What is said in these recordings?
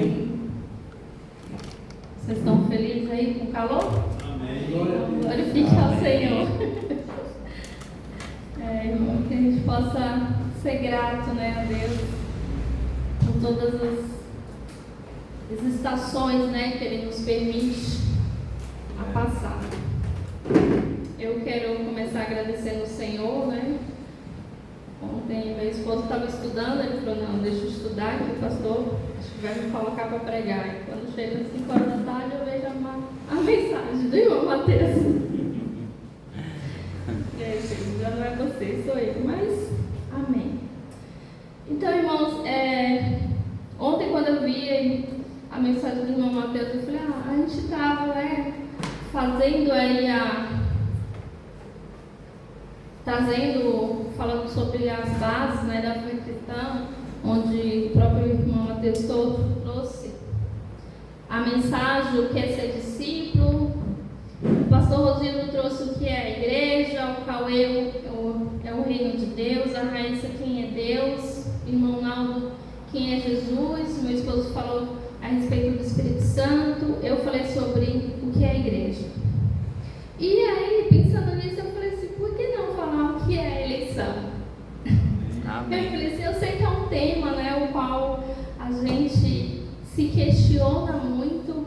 Amém. Vocês estão felizes aí com o calor? Amém. Glorifique ao Senhor. Irmão, que a gente possa ser grato, né, a Deus por todas as estações, né, que Ele nos permite a passar. Eu quero começar agradecendo o Senhor, né? Ontem meu esposo estava estudando, ele falou, não, deixa eu estudar, que o pastor acho que vai me colocar para pregar. E quando chega às 5 horas da tarde, eu vejo a mensagem do irmão Mateus. E aí, filho, já não é você, sou eu, mas amém. Então, irmãos, ontem quando eu vi a mensagem do irmão Mateus, eu falei, a gente estava, né, fazendo aí falando sobre as bases, né, da fé cristã, onde o próprio irmão Mateus trouxe a mensagem, o que é ser discípulo. O pastor Rosino trouxe o que é a igreja, o Cauê é o reino de Deus, a Raíssa quem é Deus, o irmão Naldo quem é Jesus, meu esposo falou a respeito do Espírito Santo, eu falei sobre o que é a igreja. E aí, pensando nisso, eu falei assim, por que não falar o que é a eleição? Amém. Eu falei assim, eu sei que é um tema, né, o qual a gente se questiona muito,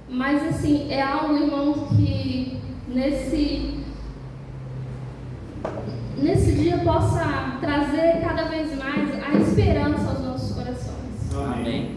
mas assim, é algo, irmãos, que nesse dia possa trazer cada vez mais a esperança aos nossos corações. Amém.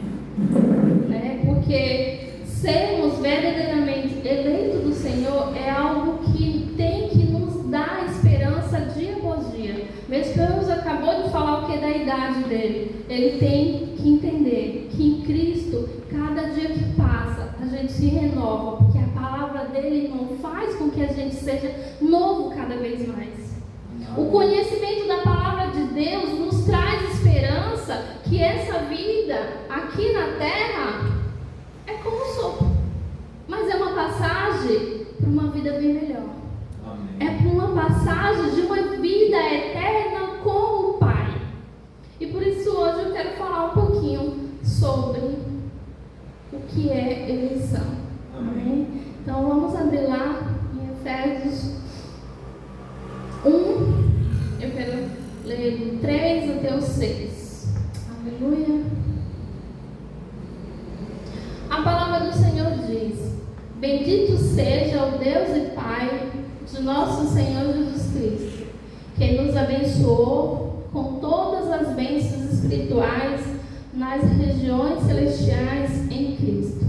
Né? Porque sermos verdadeiramente eleitos do Senhor é algo que tem que nos dar esperança dia após dia. Meu esposo acabou de falar o que é da idade dele. Ele tem que entender que em Cristo, cada dia que passa, a gente se renova, porque a palavra dele, irmão, faz com que a gente seja novo cada vez mais. O conhecimento da palavra de Deus nos traz esperança que essa vida aqui na terra é como um sopro, mas é uma passagem para uma vida bem melhor. Amém. É para uma passagem de uma vida eterna com o Pai. E por isso hoje eu quero falar um pouquinho sobre o que é eleição. Amém? Então vamos abrir lá em Efésios 1, eu quero ler do 3 até o 6. Aleluia. A palavra do Senhor diz: bendito seja o Deus e Pai de nosso Senhor Jesus Cristo, que nos abençoou com todas as bênçãos espirituais nas regiões celestiais em Cristo.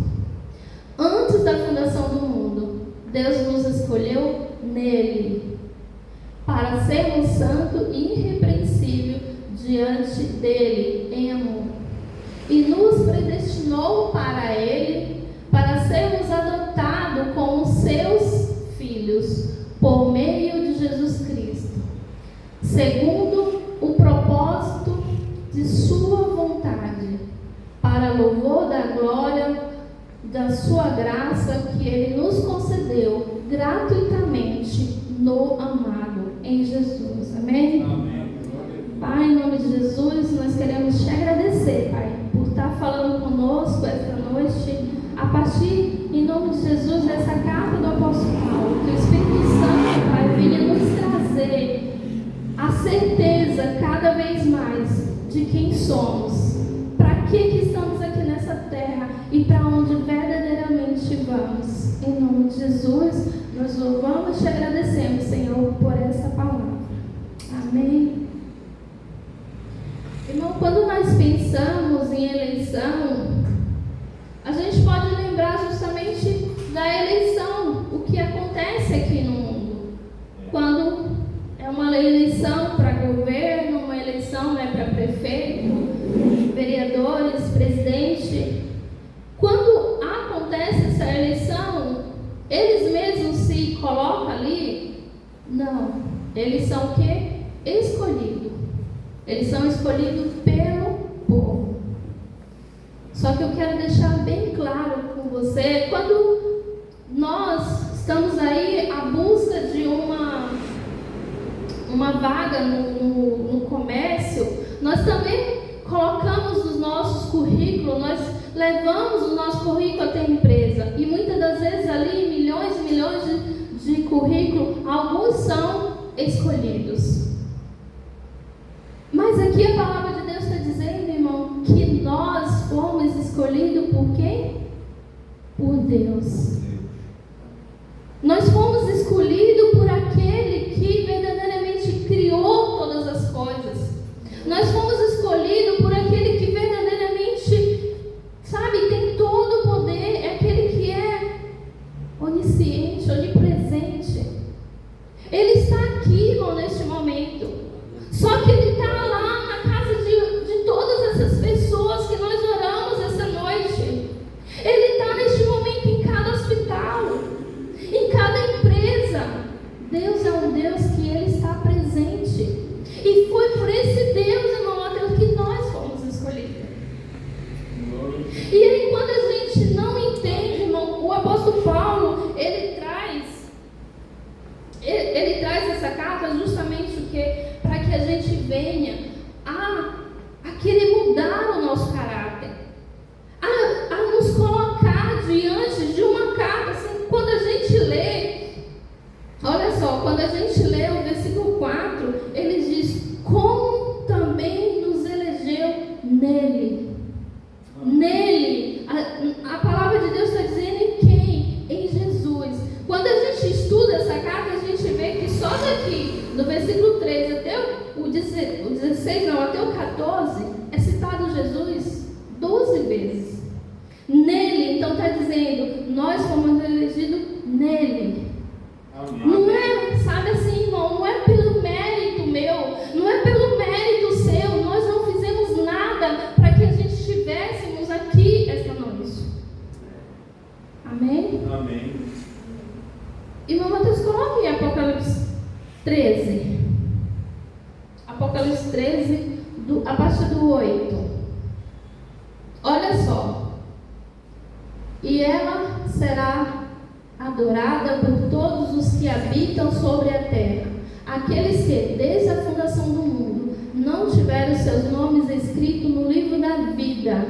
Antes da fundação do mundo, Deus nos escolheu nele, para sermos santo e irrepreensível diante dele em amor. E nos predestinou para ele, para sermos adotados como seus filhos, por meio de Jesus Cristo, segundo o propósito de sua vontade, para louvor da glória da sua graça que ele nos concedeu gratuitamente no amado, em Jesus. Amém? Amém. Pai, em nome de Jesus, nós queremos te agradecer, Pai, por estar falando conosco esta noite, a partir, em nome de Jesus, dessa carta do apóstolo Paulo, que o Espírito Santo, Pai, venha nos trazer a certeza cada vez mais de quem somos, para que estamos aqui nessa terra e para onde verdadeiramente vamos. Em nome de Jesus, nós louvamos e te agradecemos, Senhor, por essa palavra. Amém. Irmão, quando nós pensamos em eleição, a gente pode lembrar justamente da eleição, o que acontece aqui no mundo. Quando é uma eleição para governo, uma eleição, né, para prefeito, vereadores, presidente. Quando acontece essa eleição, eles mesmos se colocam ali? Não. Eles são o quê? Escolhidos. Eles são escolhidos pelo povo. Só que eu quero deixar bem claro com você, quando nós estamos aí à busca de uma vaga no comércio, nós também colocamos nos nossos currículos, nós levamos o nosso currículo até a empresa. E muitas das vezes ali, milhões e milhões de currículos, alguns são escolhidos. Mas aqui a palavra de Deus está dizendo, irmão, que nós fomos escolhidos por quem? Por Deus. Nós fomos escolhidos por aquele que verdadeiramente criou todas as coisas. Nós fomos escolhidos por aquele que verdadeiramente, sabe, tem todo o poder, é aquele que é onisciente, onipresente. Ele está aqui, irmão, neste momento. Só que Ele está lá na casa de todas essas pessoas que nós oramos essa noite. Ele está neste momento em cada hospital, em cada empresa. Deus é um Deus que Ele está presente. E foi por esse Deus, irmão, Deus, que nós fomos escolhidos. E aí, quando a gente não entende, irmão, o apóstolo Paulo, ele traz essa carta justamente para que a gente venha a querer mudar o nosso caráter, a nos colocar diante de uma carta. Assim, quando a gente lê, olha só, quando a gente lê o versículo 4, ele diz: como também nos elegeu nele. Nele, a palavra de Deus está dizendo em quem? Em Jesus. Quando a gente estuda essa carta, a gente vê que só daqui, do versículo 3 até o 16, não, até o 14, é citado Jesus 12 vezes. Nele, então está dizendo, nós fomos elegidos nele. Amém. Não é, sabe assim, irmão, não é pelo mérito meu, não é pelo mérito seu, nós não fizemos nada para que a gente estivéssemos aqui esta noite. Amém? Amém. Irmão Mateus, coloque em Apocalipse 13. Apocalipse 13, a partir do 8. Olha só. E ela será adorada por todos os que habitam sobre a terra, aqueles que, desde a fundação do mundo, não tiveram seus nomes escritos no livro da vida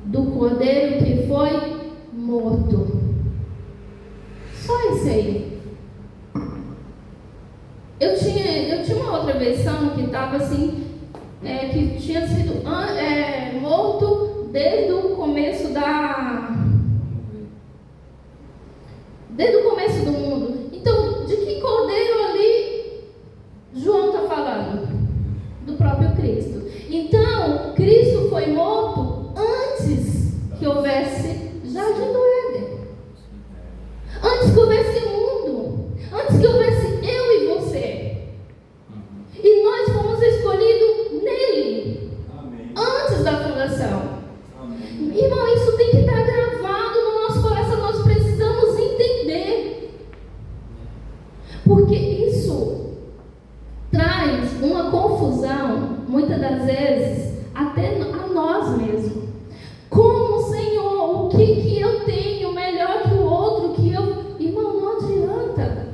do Cordeiro que foi morto. Só isso aí. Eu tinha uma outra versão que estava assim, que tinha sido morto desde o começo do mundo. Então, de que cordeiro ali João está falando? Do próprio Cristo. Então, Cristo foi morto antes que houvesse Jardim do Éden. Antes que houvesse mundo. Antes que houvesse eu e você. E nós fomos escolhidos nele. Amém. Antes da fundação. Amém. Irmão, isso tem que estar gravado no nosso coração. Nós precisamos entender. Porque isso traz uma confusão, muitas das vezes, até a nós mesmos. Como, Senhor, o que eu tenho melhor que o outro que eu... Irmão, não adianta.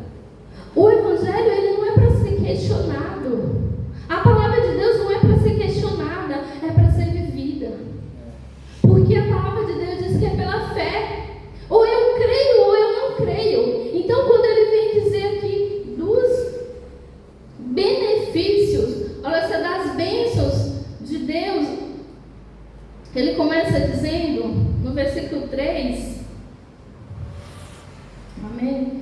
O Evangelho, ele não é para ser questionado. A palavra de Deus não é para ser questionada, é para ser vivida. Porque a palavra de Deus diz que é pela fé. Ou eu creio ou eu não creio. Então, quando ele vem dizer aqui dos benefícios, olha só, das bênçãos de Deus, ele começa dizendo, no versículo 3, amém?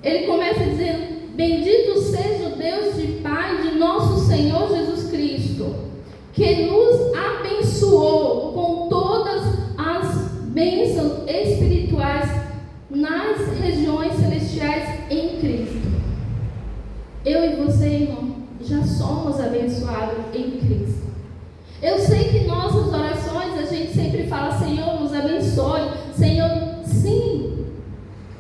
Ele começa dizendo: bendito seja o Deus e Pai de nosso Senhor Jesus Cristo, que nos abençoou com todas as bênçãos espirituais nas regiões celestiais em Cristo. Eu e você, irmão, já somos abençoados em Cristo. Eu sei que nossas orações a gente sempre fala: Senhor, nos abençoe. Senhor, sim.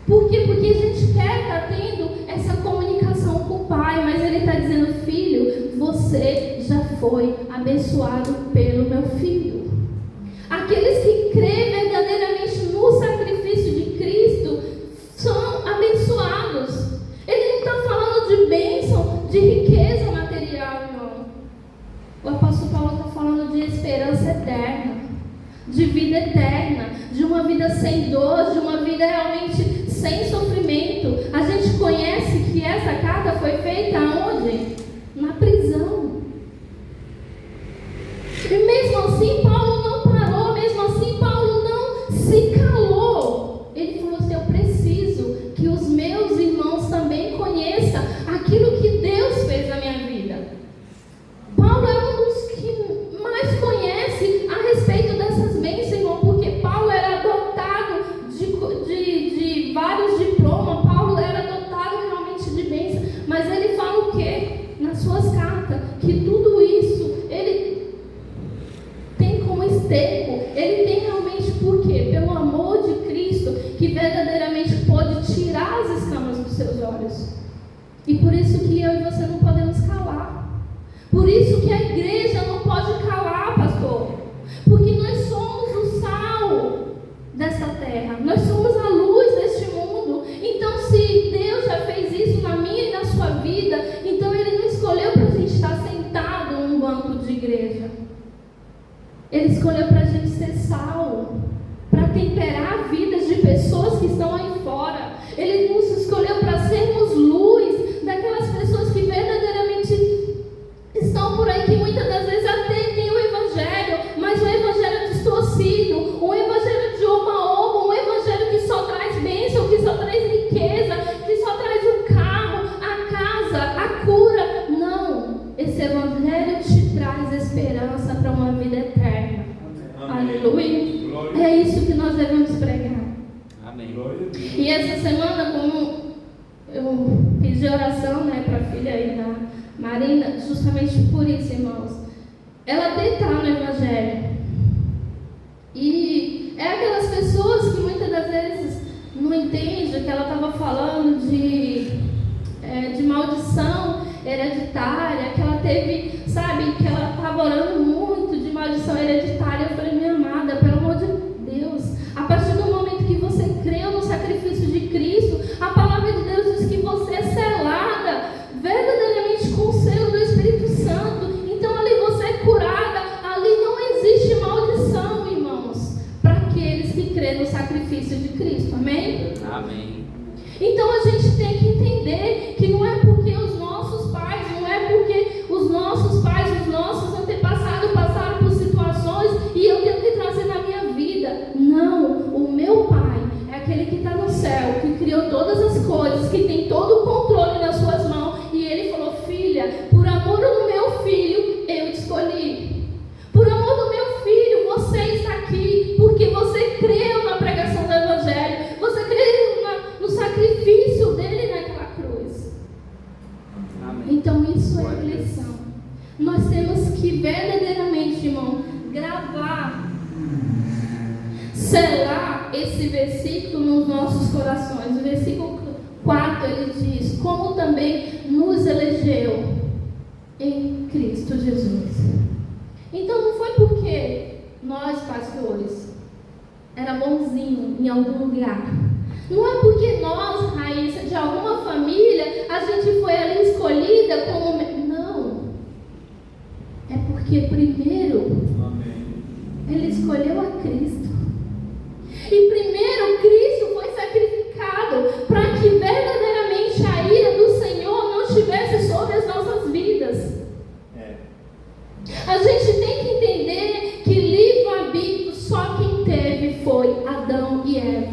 Por quê? Porque a gente quer estar tendo essa comunicação com o Pai, mas Ele está dizendo: filho, você já foi abençoado pelo meu Filho. Aqueles que creem verdadeiramente no sacrifício de Cristo são abençoados. Ele não está falando de bênção, de riqueza material, irmão. O apóstolo Paulo está falando de esperança eterna, de vida eterna, de uma vida sem dor, de uma vida realmente sem sofrimento. A gente conhece que essa carta foi feita onde? Na prisão. E mesmo assim, Paulo não parou, mesmo assim, Paulo não se calou. Ele falou assim: eu preciso que os meus irmãos também conheçam aquilo que Deus fez na minha vida. Paulo é um dos que mais conhece a respeito dessas bênçãos, irmão, porque Paulo era dotado de vários diplomas, Paulo era dotado realmente de bênçãos, mas ele fala o quê? Nas suas cartas, que tudo isso ele tem como esterco, ele tem realmente por quê? Pelo amor de Cristo, que verdadeiramente pode tirar as escamas dos seus olhos. E por isso que eu e você não podemos calar. Por isso que a igreja não pode calar, pastor. Porque nós somos o sal dessa terra. Nós somos a luz deste mundo. Então, se Deus já fez isso na minha e na sua vida, então Ele não escolheu para a gente estar sentado num banco de igreja. Ele escolheu para a gente ser sal, para temperar vidas de pessoas que estão aí fora. Ele nos escolheu para sermos luz daquelas pessoas que verdadeiramente estão por aí, que muitas das vezes até tem o evangelho, mas o evangelho distorcido, um evangelho de oba-oba, um evangelho que só traz bênção, que só traz riqueza, que só traz o carro, a casa, a cura. Não, esse evangelho te traz esperança para uma vida eterna. Amém. Aleluia. Glória. É isso que nós devemos pregar. Amém. E essa semana, como eu pedi oração, para a filha aí da Marina, justamente por isso, irmãos, ela está no evangelho. E é aquelas pessoas que muitas das vezes não entendem que ela estava falando de maldição hereditária, que ela teve, sabe, que ela estava orando muito de maldição hereditária. Eu falei: minha amada, pelo amor de Deus, a partir do momento que você creu no sacrifício de Cristo, a palavra de Deus diz que você é selada verdadeiramente com o selo do Espírito Santo. Então ali você é curada, ali não existe maldição, irmãos, para aqueles que creem no sacrifício de Cristo. Amém? Amém. Então a gente tem que entender que não é porque os nossos pais, não é porque os nossos pais, os nossos antepassados passaram por situações e eu tenho que trazer na minha vida. Não, o meu pai é aquele que está no céu, que criou todas as coisas, que tem todo o controle nas suas mãos. E ele falou: filha, por amor do meu filho, eu te escolhi. Por amor do meu filho, você está aqui, porque você creu na pregação do Evangelho, você creu no sacrifício dele naquela cruz. Amém. Então isso é eleição. Nós temos que verdadeiramente, irmão, gravar, selar esse versículo nos nossos corações. O versículo 4, ele diz: como também nos elegeu em Cristo Jesus. Então não foi porque nós, pastores, era bonzinho em algum lugar. Não é porque nós, Raíssa, de alguma família, a gente foi ali escolhida como... Não. É porque primeiro Ele escolheu a Cristo. E primeiro Cristo foi sacrificado para que verdadeiramente a ira do Senhor não estivesse sobre as nossas vidas. A gente tem que entender que livre-arbítrio só quem teve foi Adão e Eva.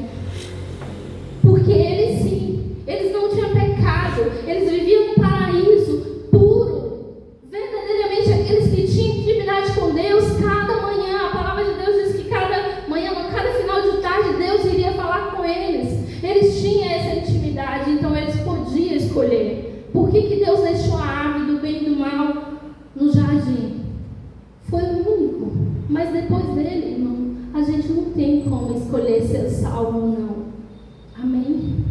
Porque eles sim, eles não tinham pecado, eles viviam um paraíso puro. Verdadeiramente aqueles que tinham intimidade com Deus, cada manhã, a palavra de Deus diz que cada manhã, cada final de tarde, Deus iria falar com eles. Eles tinham essa intimidade, então eles podiam escolher. Por que Deus deixou a árvore do bem e do mal no jardim? Foi o único. Mas depois dele, irmão, a gente não tem como escolher ser salvo ou não. Amém?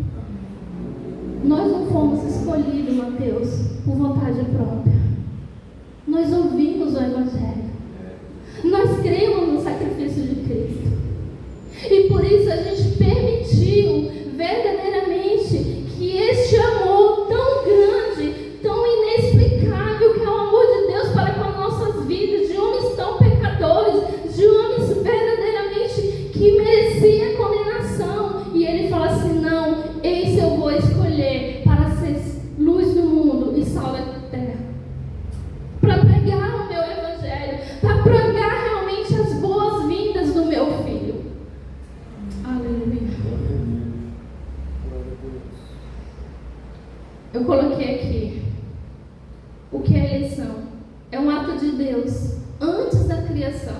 Nós não fomos escolhidos, Mateus, por vontade própria. Nós ouvimos o Evangelho. Nós cremos no sacrifício de Cristo. E por isso a gente permitiu verdadeiramente que este amor tão grande, tão inexplicável, que é o amor de Deus para com as nossas vidas, de homens tão pecadores, de homens verdadeiramente que merecia condenação. E ele fala assim: não, esse eu vou escolher para ser luz do mundo e sal da terra, para pregar o meu evangelho, para pregar realmente as boas-vindas do meu filho. Aleluia. Eu coloquei aqui o que é eleição. É um ato de Deus antes da criação,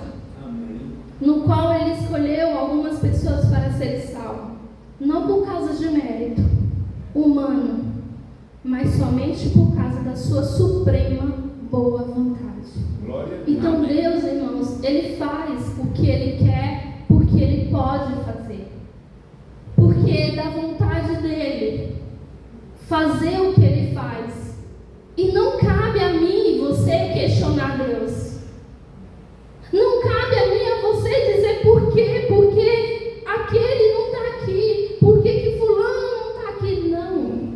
no qual Ele escolheu algumas pessoas para serem salvas, não por causa de mérito humano, mas somente por causa da sua suprema boa vontade. Então Deus, irmãos, Ele faz o que Ele quer, porque Ele pode fazer, porque é da vontade dEle fazer o que Ele faz. E não cabe a mim e você questionar Deus. Não cabe a mim e a você dizer por quê, porque aquele não está aqui, por que fulano não está aqui. Não.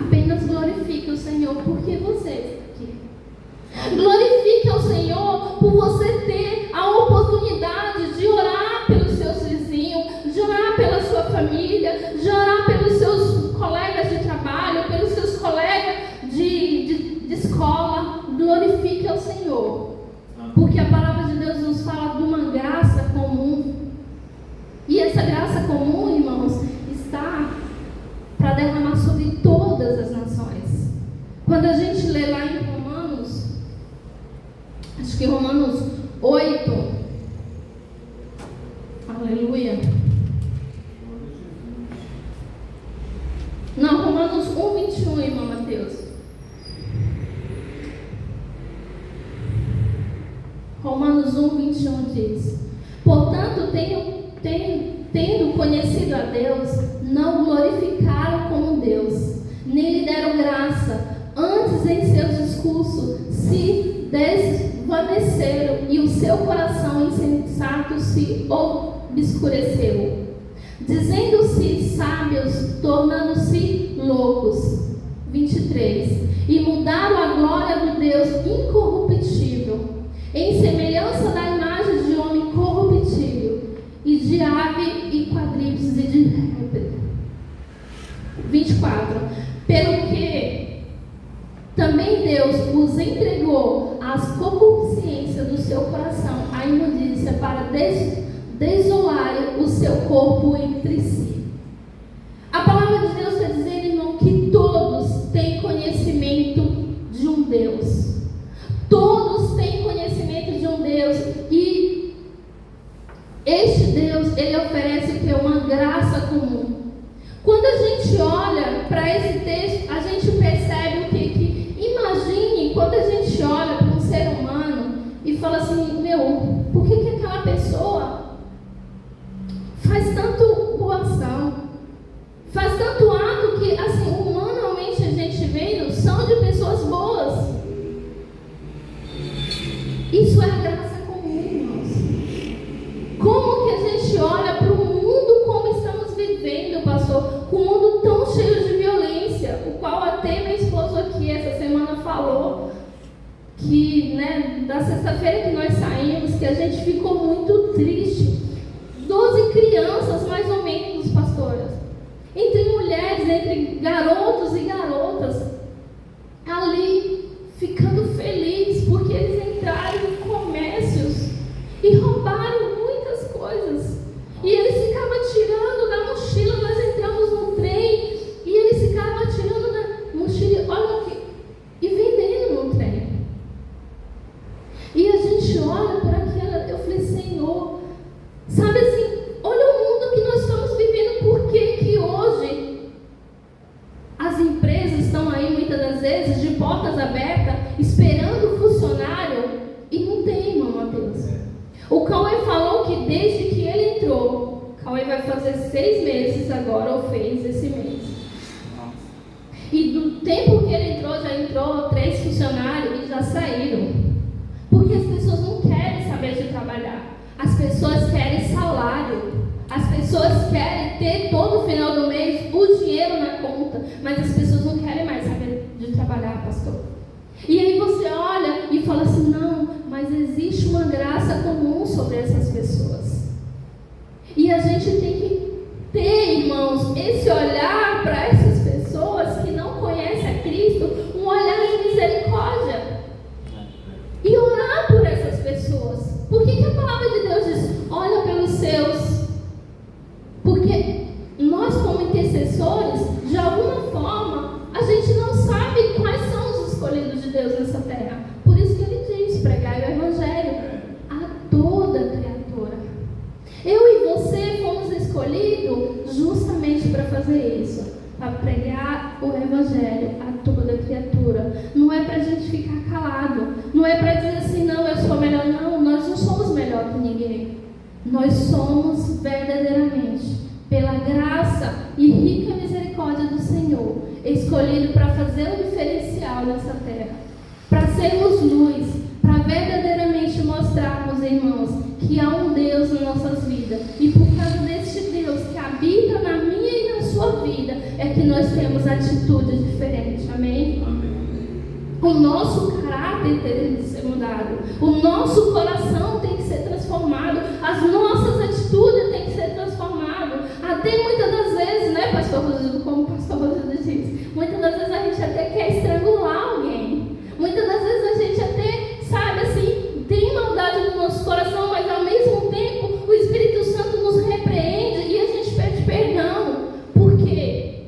Apenas glorifique o Senhor porque você está aqui. Glorifique ao Senhor por você ter a oportunidade de orar pelos seus vizinhos, de orar pela sua família, de orar pelos seus colegas de trabalho, pelos seus colegas de escola. Glorifique ao Senhor, porque a palavra de Deus nos fala de uma graça comum. E essa graça comum, irmãos, está para derramar sobre todas as nações. Quando a gente lê lá em Romanos, acho que Romanos 8, aleluia. Não, Romanos 1:21, irmão Mateus. Romanos 1:21 diz: portanto, tendo conhecido a Deus, não o glorificaram como Deus, nem lhe deram graça. Antes, em seus discursos, se desvaneceram e o seu coração insensato se obscureceu, dizendo-se sábios, tornando-se loucos. 23. E mudaram a glória do Deus incorruptível em semelhança da imagem de homem corruptível, e de ave e quadrúpedes e de réptil. 24. Pelo que também Deus os entregou às concupiscências do seu coração, à imundícia, para desolarem o seu corpo entre si. A palavra de Deus está dizendo, irmão, que todos têm conhecimento de um Deus. Todos têm conhecimento de um Deus, e este Deus, Ele oferece o que é uma graça comum. Quando a gente olha para esse texto, a gente percebe o que imagine quando a gente olha para um ser humano e fala assim: meu, por que aquela pessoa faz tanto boa ação, faz tanto ato que, assim, humanamente a gente vendo, são de pessoas boas. Isso é a graça comum, irmãos. Como que a gente olha para o mundo como estamos vivendo, pastor? Com um mundo tão cheio de violência, o qual até meu esposo aqui essa semana falou que, né, da sexta-feira que nós saímos, que a gente ficou muito triste. 12 crianças, mais ou menos, pastoras, entre mulheres, entre garotos e garotas, ali ficando felizes porque eles entraram em comércios e roubaram muitas coisas. E eles ficavam tirando da mochila. Nós entramos no trem e eles ficavam tirando da mochila, olha aqui, e vendendo no trem. E a gente olha para aquela, eu falei: Senhor, sabe assim, olha o mundo que nós estamos vivendo. Por que hoje as empresas estão aí muitas das vezes de portas abertas, esperando o funcionário, e não tem, irmão Mateus. O Cauê falou que desde que ele entrou, Cauê vai fazer 6 meses agora, ou fez esse mês. E do tempo que ele entrou, já entrou 3 funcionários e já saíram. Porque as pessoas não querem saber de trabalhar. As pessoas querem salário. As pessoas querem ter todo final do mês o dinheiro na conta. Mas as pessoas não querem mais saber de trabalhar, pastor. E aí você olha e fala assim: não, mas existe uma graça comum sobre essas pessoas. escolhido justamente para fazer isso, para pregar o Evangelho a toda criatura. Não é para a gente ficar calado, não é para dizer assim, não, eu sou melhor. Não, nós não somos melhor que ninguém. Nós somos verdadeiramente, pela graça e rica misericórdia do Senhor, escolhido para fazer o diferencial nessa terra, para sermos luz, para verdadeiramente mostrarmos, irmãos, que há um Deus nas nossas vidas. E por causa deste Deus que habita na minha e na sua vida, é que nós temos atitudes diferentes. Amém? Amém. O nosso caráter tem de ser mudado. O nosso coração tem que ser transformado. As nossas atitudes têm que ser transformadas. Até muitas das vezes, né, pastor Rodrigo, como o pastor Rodrigo diz, muitas das vezes a gente até quer estrangular alguém. Muitas das vezes a gente até, sabe assim, tem maldade no nosso coração, mas ao mesmo tempo o Espírito Santo nos repreende e a gente pede perdão. Por quê?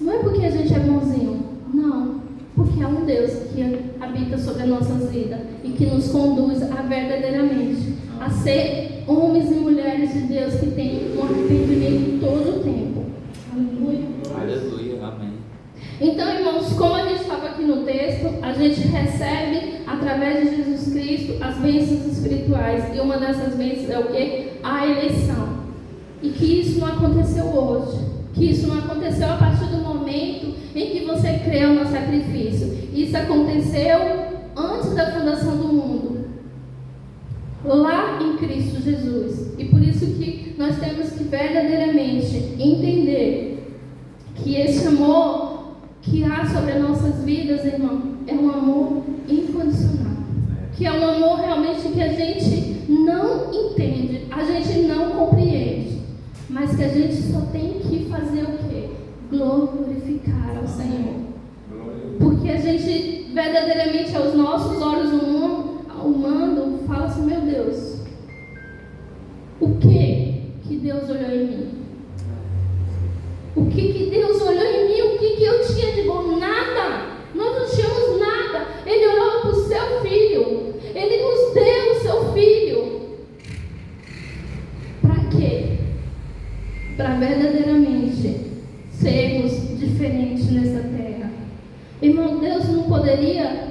Não é porque a gente é bonzinho, não. Porque há um Deus que habita sobre as nossas vidas e que nos conduz a verdadeiramente a ser homens e mulheres de Deus que têm um arrependimento todo o tempo. Aleluia. Aleluia. Amém. Então, irmãos, como a gente estava aqui no texto, a gente recebe, através de Jesus Cristo, as bênçãos espirituais. E uma dessas bênçãos é o quê? A eleição. E que isso não aconteceu hoje. Que isso não aconteceu a partir do momento em que você creu no sacrifício. Isso aconteceu antes da fundação do mundo, lá em Cristo Jesus. E por isso que nós temos que verdadeiramente entender que esse amor que há sobre as nossas vidas, irmão, é um amor incondicional. Que é um amor realmente que a gente não entende, a gente não compreende, mas que a gente só tem que fazer o quê? Glorificar ao Senhor. Porque a gente verdadeiramente, aos nossos olhos humanos, fala assim, meu Deus, o que Deus olhou em mim? O que Deus olhou em mim? O que eu tinha de bom? Nada. Nós não tínhamos nada. Ele olhou para o seu filho. Ele nos deu o seu filho. Para quê? Para verdadeiramente sermos diferentes nessa terra. Irmão, Deus não poderia,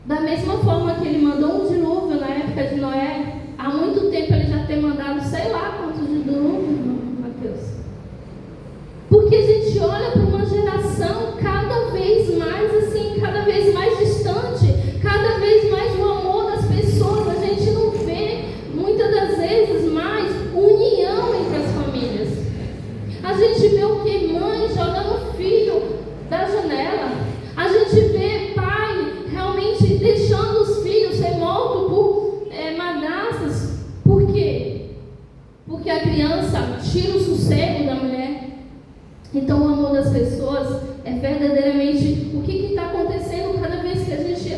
da mesma forma que Ele mandou um dilúvio na época de Noé, há muito tempo Ele já ter mandado sei lá quantos dilúvios, Mateus. Porque a gente olha para uma geração cada vez mais assim, cada vez mais distante, cada vez mais o amor das pessoas. A gente não vê, muitas das vezes, mais união entre as famílias. A gente vê o que? Mãe jogando filho da janela. A gente vê pai realmente deixando os filhos ser mortos por madrastas. Por quê? Porque a criança tira o sossego da mulher. Então o amor das pessoas é verdadeiramente o que está acontecendo cada vez que a gente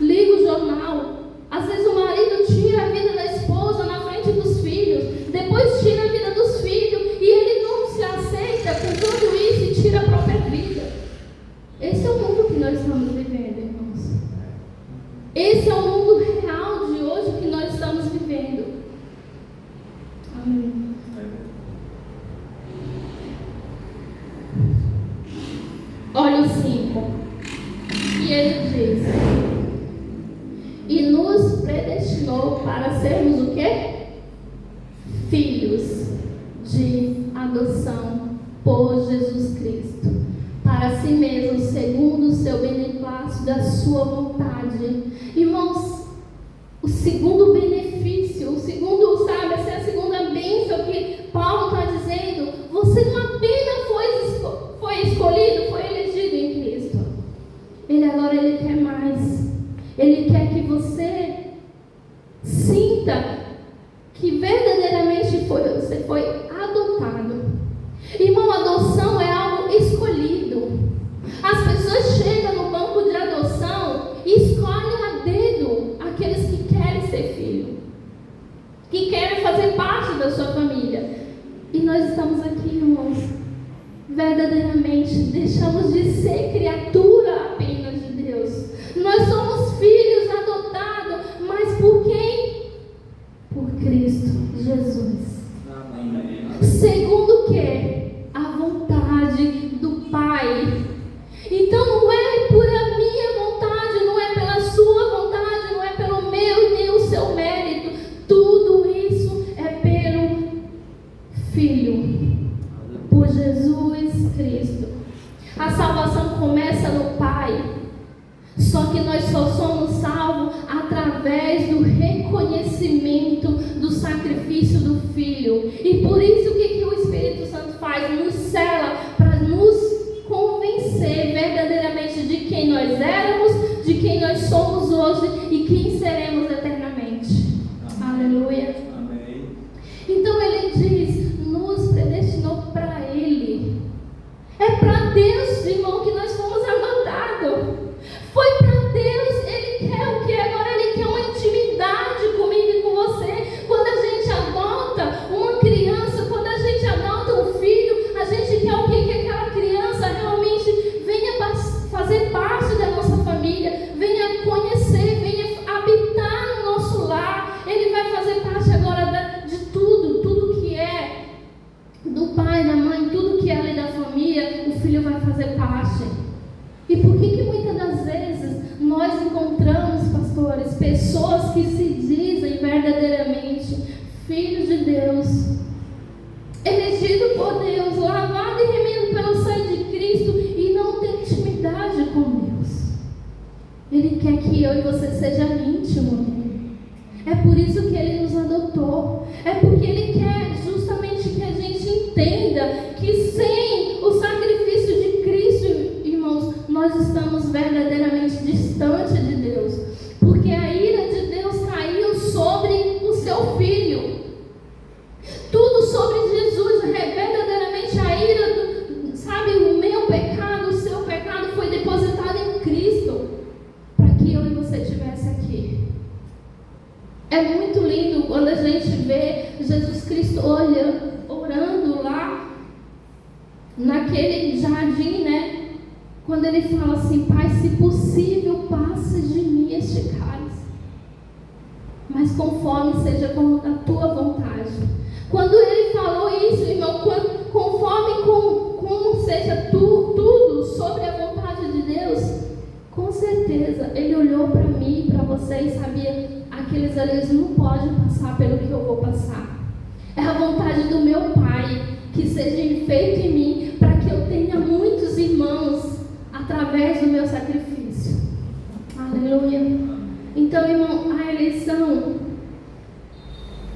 liga o jornal. Às vezes o marido tira a vida da esposa na frente dos filhos, depois tira a vida dos filhos e ele não se aceita com tudo isso e tira a própria vida. Esse é o mundo que nós estamos vivendo, irmãos. Esse é o mundo real de hoje que nós estamos vivendo. Amém. Olha o 5. E ele diz: e nos predestinou para sermos o quê? Filhos de adoção por Jesus Cristo, para si mesmo, segundo o seu beneplácito da sua vontade. Irmãos, o segundo benefício, o segundo, sabe, essa é a segunda bênção que Paulo está dizendo. Você não apenas foi escolhido, foi elegido em Cristo. Ele quer mais. Ele quer que você sinta que verdadeiramente você foi adotado. Irmão, adoção é algo escolhido. As pessoas chegam no banco de adoção e escolhem a dedo aqueles que querem ser filho, que querem fazer parte da sua família. E nós estamos aqui, irmãos, verdadeiramente deixamos de ser criatura apenas de Deus. Nós somos filhos adotados, mas por quem? Por Cristo Jesus. Amém. Segundo o quê? A vontade do Pai. Então não é por a minha vontade, não é pela sua vontade, não é pelo meu e nem o seu mérito. Tudo isso é pelo Filho, por Jesus Cristo. A salvação começa no Pai. Só que nós só somos salvos através do reconhecimento do sacrifício do Filho. E por isso o que o Espírito Santo faz? Nos sela para nos convencer verdadeiramente de quem nós éramos, de quem nós somos hoje e quem seremos eternamente. Amém. Aleluia. Amém. Então ele diz, nos predestinou para Ele. É para Deus, irmão, que nós fomos amandados. Foi para Deus. Ele quer o que? Agora Ele quer uma intimidade comigo e com você. Quando a gente adota uma criança, quando a gente adota um filho, a gente quer o que? Que aquela criança realmente venha fazer parte da nossa família, venha conhecer, venha habitar no nosso lar. Ele vai fazer parte agora de tudo que é do pai, da mãe, tudo que é ali da família, o filho vai fazer parte. E por que muitas das vezes nós encontramos, pastores, pessoas que se dizem verdadeiramente filhos de Deus, elegido por Deus, lavado e remido pelo sangue de Cristo e não tem intimidade com Deus? Ele quer que eu e você seja íntimo dele. É por isso que Ele nos adotou. É porque Ele quer justamente que a gente entenda que sem o sacrifício de Cristo, irmãos, nós estamos verdadeiramente distantes de Deus. Porque a ira de Deus caiu sobre o seu Filho. Tudo sobre Jesus, verdadeiramente a ira, sabe, o meu pecado, o seu pecado foi depositado em Cristo, para que eu e você estivesse aqui. É muito lindo quando a gente vê Jesus Cristo orando lá, naquele jardim, né? Quando Ele fala assim, Pai, se possível, passe de mim este cálice, mas conforme seja como a Tua vontade. Quando Ele falou isso, irmão, conforme como seja tudo sobre a vontade de Deus, com certeza Ele olhou para mim e para você e sabia, aqueles ali não podem passar pelo que eu vou passar. É a vontade do meu Pai que seja feito em mim, para que eu tenha muitos irmãos através do meu sacrifício. Aleluia. Então, irmão, a eleição,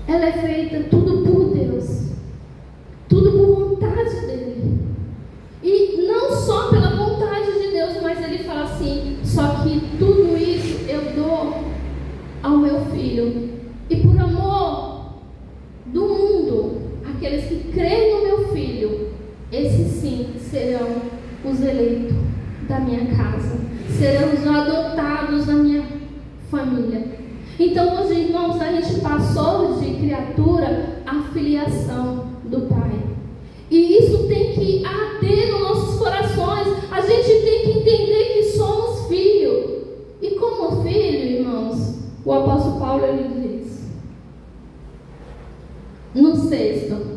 ela é feita tudo por Deus, tudo por vontade dele. E não só pela vontade de Deus, mas Ele fala assim, só que tudo isso eu dou ao meu Filho. E por amor do mundo, aqueles que creem no meu Filho, esses sim serão os eleitos da minha casa, serão os adotados da minha família. Então hoje, irmãos, a gente passou de criatura à filiação do Pai. E isso tem que arder nos nossos corações. A gente tem que entender que somos filhos. E como filho, irmãos, o apóstolo Paulo ele diz no 6º: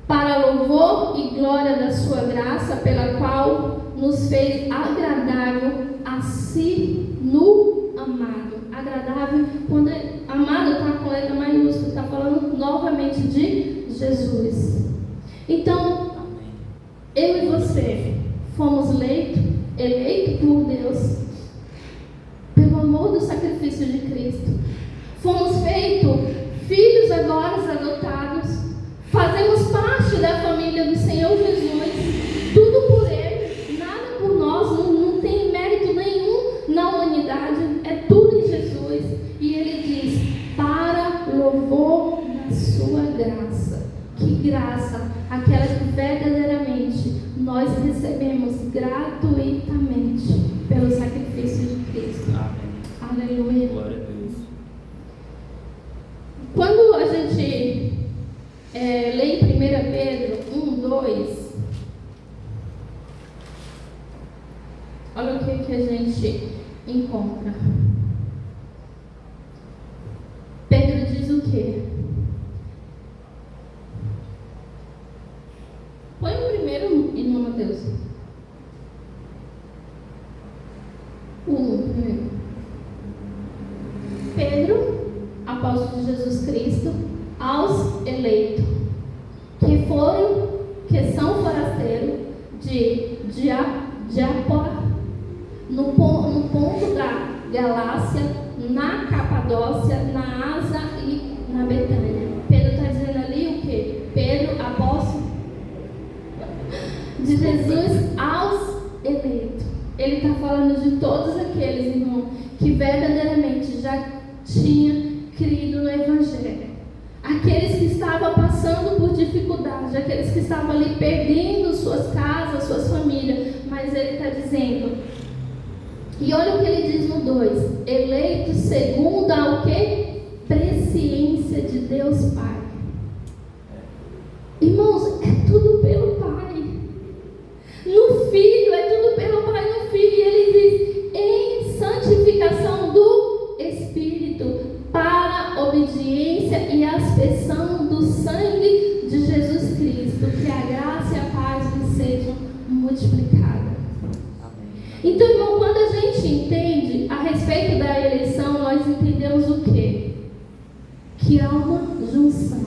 para louvor e glória da sua graça, pela qual nos fez agradável a si no amado. Agradável, quando amado está com letra maiúscula, está falando novamente de Jesus. Então, eu e você fomos eleitos por Deus, pelo amor do sacrifício de Cristo. Fomos feitos filhos agora adotados, fazemos parte da família do Senhor Jesus, tudo por Ele, nada por nós, não tem mérito nenhum na humanidade, é tudo em Jesus. E Ele diz, para louvor da sua graça. Que graça? Aquela que verdadeiramente nós recebemos gratuitamente pelo sacrifício de Cristo. Amém. Aleluia. Glória a Deus. Quando a gente lê em 1 Pedro 1:2, olha o que a gente encontra. Pedro diz o quê? irmão Mateus? O 1 primeiro. Pedro, apóstolo de Jesus Cristo, aos eleitos, que são forasteiros de Apora, no ponto da Galácia, na Capadócia, na Ásia e na Betânia. Pedro está dizendo ali o quê? Pedro, apóstolo de Jesus aos eleitos. Ele está falando de todos aqueles, irmãos, que verdadeiramente já tinham crido no Evangelho. Aqueles que estavam passando por dificuldade, aqueles que estavam ali perdendo suas casas, suas famílias. Mas ele está dizendo, e olha o que ele diz no 2: eleito segundo a o quê? Presciência de Deus Pai. Irmãos, é tudo pelo Pai. No Filho, é tudo pelo Pai no Filho. E ele diz, em santificação do Espírito, para a obediência e a aspersão do sangue de Jesus Cristo, que a graça e a paz lhe sejam multiplicadas. Então, irmão, quando a gente entende a respeito da eleição, nós entendemos o quê? Que há uma junção.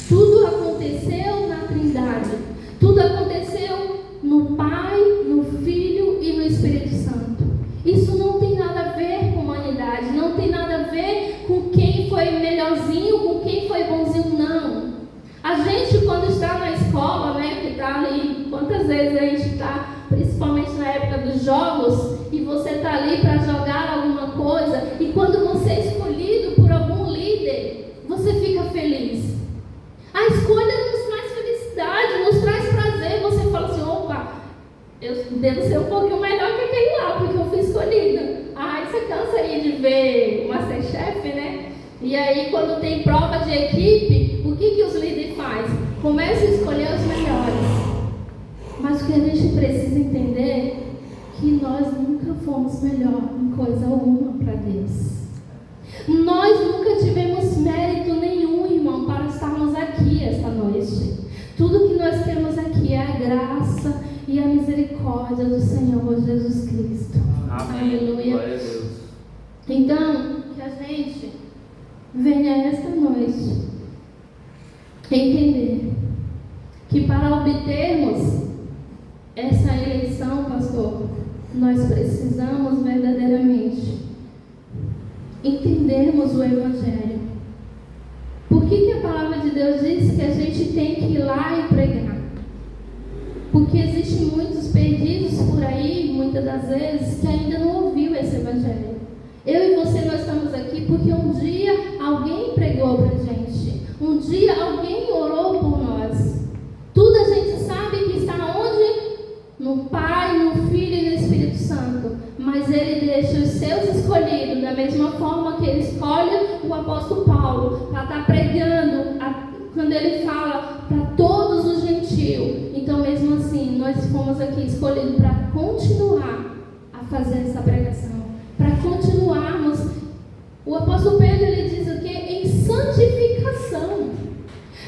Tudo aconteceu na Trindade. Tudo aconteceu no Pai, no Filho e no Espírito Santo. Isso não tem nada a ver com humanidade, não tem nada a ver com quem foi melhorzinho, com quem foi bonzinho, não. A gente, quando está na escola, né, que está ali, quantas vezes a gente está, principalmente na época dos jogos, e você está ali para jogar alguma coisa, e quando você é escolhido por algum líder, você fica feliz. A escolha nos traz felicidade, nos traz prazer. Você fala assim, opa, eu devo ser um pouquinho melhor que aquele lá, porque eu fui escolhida. Aí você cansa aí de ver o Masterchef, né? E aí quando tem prova de equipe, o que os líderes fazem? Começam a escolher os melhores. Mas o que a gente precisa entender é que nós nunca fomos melhor em coisa alguma para Deus. Nós nunca tivemos mérito nenhum, irmão, para estarmos aqui esta noite. Tudo que nós temos aqui é a graça e a misericórdia do Senhor Jesus Cristo. Amém. Aleluia. Glória a Deus. Então, que a gente venha esta noite entender que para obtermos essa eleição, pastor, nós precisamos verdadeiramente entendermos o Evangelho. Por que a palavra de Deus diz que a gente tem que ir lá e pregar? Porque existem muitos perdidos por aí, muitas das vezes, que ainda não ouviu esse Evangelho. Eu e você, nós estamos aqui porque um dia alguém pregou para a gente. Um dia alguém orou por nós. Tudo a gente sabe que está onde? No Pai, no Filho e no Espírito Santo. Mas Ele deixa os seus escolhidos, da mesma forma que Ele escolhe o apóstolo Paulo, para estar pregando, quando Ele fala para todos os gentios. Então, mesmo assim, nós fomos aqui escolhidos para continuar a fazer essa pregação. Para continuarmos. O apóstolo Pedro, ele diz o quê? Em santificação.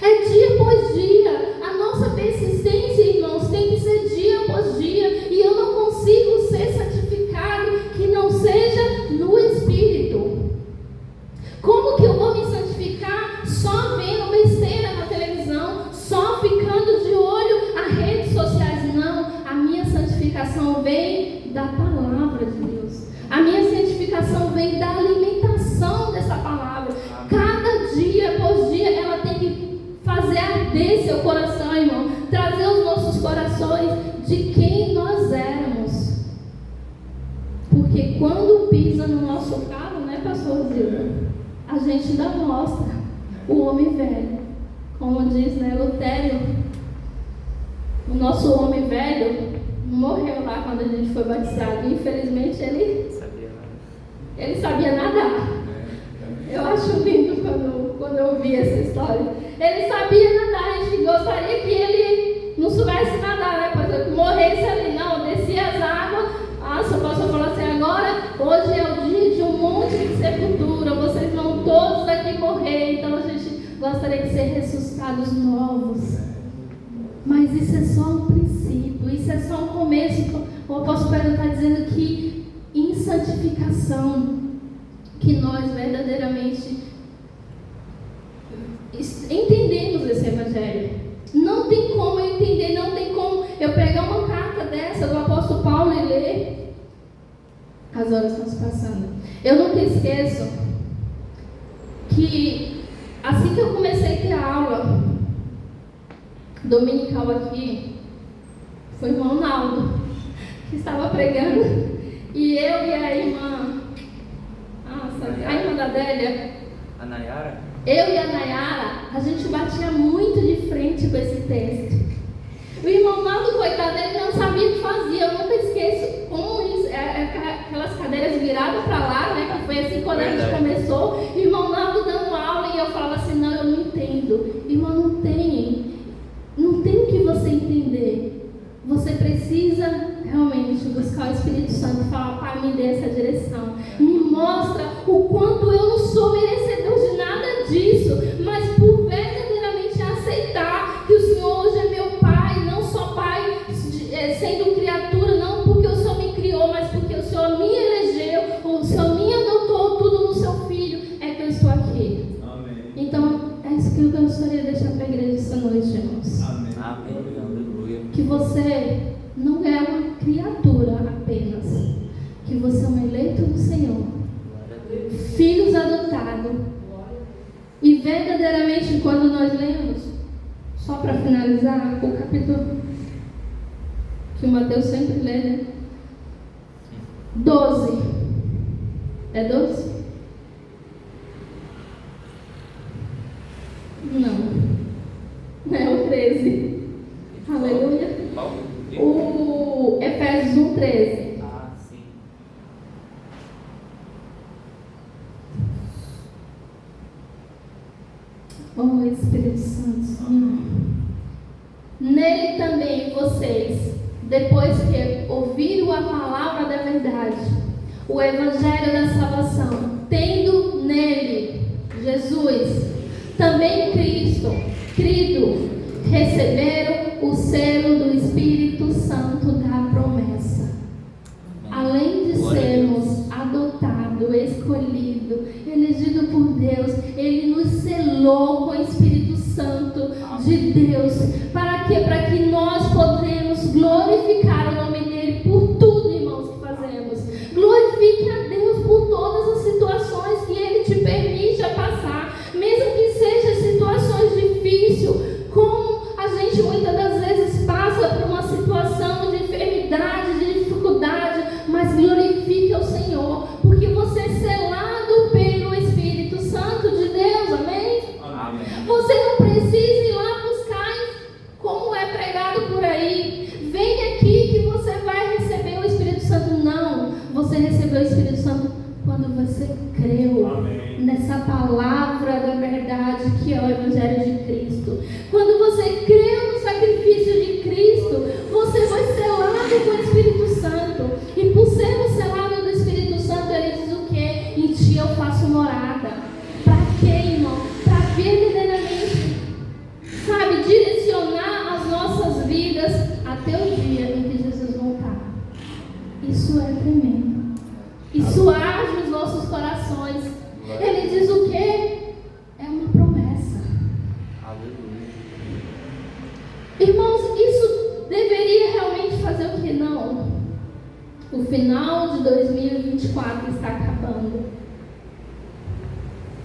É dia após dia. A nossa persistência, irmãos, tem que ser dia após dia. E eu não consigo ser santificado que não seja no Espírito. Como que eu vou me santificar só vendo besteira na televisão, só ficando de olho às redes sociais? Não. A minha santificação vem da palavra de Deus. A minha santificação vem da alimentação dessa palavra. Cada dia após dia ela tem que fazer arder seu coração, irmão. Trazer os nossos corações de quem nós éramos. Porque quando pisa no nosso carro, né, pastor Zilda, a gente ainda mostra o homem velho. Como diz, né, Lutero, o nosso homem velho morreu lá quando a gente foi batizado. Infelizmente ele sabia nadar. Eu acho lindo quando eu ouvi essa história. Ele sabia nadar. A gente gostaria que ele não soubesse nadar, né? Por exemplo, morresse ali. Não, descia as águas. Nossa, o pastor falou assim, agora, hoje é o dia de um monte de sepultura. Vocês vão todos aqui morrer. Então a gente gostaria de ser ressuscitados novos. Mas isso é só um princípio, isso é só um começo. O apóstolo Pedro está dizendo que em santificação, que nós verdadeiramente entendemos esse evangelho. Não tem como eu entender, não tem como eu pegar uma carta dessa do apóstolo Paulo e ler. As horas estão se passando. Eu nunca esqueço que assim que eu comecei a ter aula dominical aqui, foi o irmão Naldo que estava pregando, e eu e a irmã, a irmã da Adélia, a Nayara? Eu e a Nayara, a gente batia muito de frente com esse texto. O irmão Naldo, coitado, ele não sabia o que fazia. Eu nunca esqueço como isso, aquelas cadeiras viradas para lá, né? Que foi assim quando a gente começou. O irmão Naldo dando aula e eu falava assim: não, eu não entendo. Irmão, não tem o que você entender. Você precisa realmente buscar o Espírito Santo e falar: Pai, me dê essa direção. Me mostra o quanto eu não sou merecedor de nada disso, mas por verdadeiramente aceitar que o Senhor hoje é meu Pai, não só Pai sendo criatura, não porque o Senhor me criou, mas porque o Senhor me elegeu, o Senhor me adotou tudo no seu Filho, é que eu estou aqui. Amém. Então, é isso que eu gostaria de deixar para a igreja essa noite, irmãos. Amém. Amém. Aleluia. Que você não é uma criatura apenas, que você é um eleito do Senhor, filhos adotados. E verdadeiramente, quando nós lemos, só para finalizar, o capítulo que o Mateus sempre lê, né? 12. É 12? Não. É o 13. Aleluia. O Efésios 1:13. Ah, sim. Oh, Espírito Santo, Senhor. Nele também vocês, depois que ouviram a palavra da verdade, o evangelho da salvação, tendo nele, Jesus, também Cristo, crido, receberam o selo do Espírito Santo da promessa. Além de sermos adotados, escolhidos, elegidos por Deus, Ele nos selou com o Espírito Santo de Deus. Para quê? Para que nós podemos glorificar o nome dEle por tudo, irmãos, que fazemos. Glorifique a Deus por todas as situações que Ele te permite passar, mesmo que sejam situações difíceis, como a gente muitas das vezes passa por uma situação de enfermidade, de dificuldade, mas glorifique ao Senhor, porque você é selado pelo Espírito Santo de Deus, amém? Amém. Você não precisa ir lá buscar como é pregado por aí, vem aqui que você vai receber o Espírito Santo. Não, você recebeu o Espírito Santo quando você creu. Amém. Nessa palavra da verdade que é o Evangelho de Cristo. Quando você creu no sacrifício de Cristo, você foi selado com o Espírito Santo. E por sermos selados do Espírito Santo, ele diz o quê? Em ti eu faço morada. Para quê, irmão? Para verdadeiramente, sabe, direcionar as nossas vidas até o dia em que Jesus voltar. Isso é tremendo. Isso age nos nossos corações. Ele diz o quê? É uma promessa. Aleluia. Irmãos, isso deveria realmente fazer o que? Não. O final de 2024 está acabando.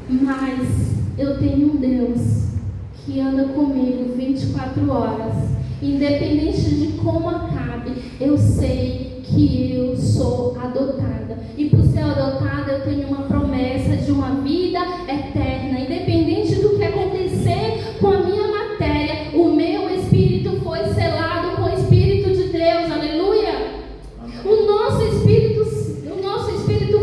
Mas eu tenho um Deus que anda comigo 24 horas. Independente de como acabe, eu sei que eu sou adotada. E por ser adotada, eu tenho uma promessa de uma vida eterna. Independente do que acontecer com a minha matéria, o meu espírito foi selado com o Espírito de Deus. Aleluia! O nosso espírito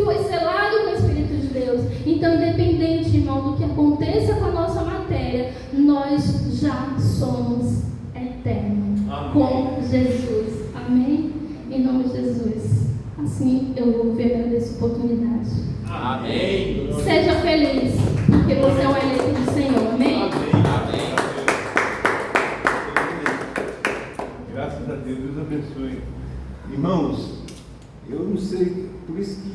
foi selado com o Espírito de Deus. Então, independente, irmão, do que aconteça com a nossa matéria, nós já somos eternos. Amém. Com Jesus. Amém? Em nome de Jesus. Assim eu vou agradeço a oportunidade. Amém. Seja feliz, porque você é um eleito do Senhor. Amém? Amém. irmãos, eu não sei, por isso que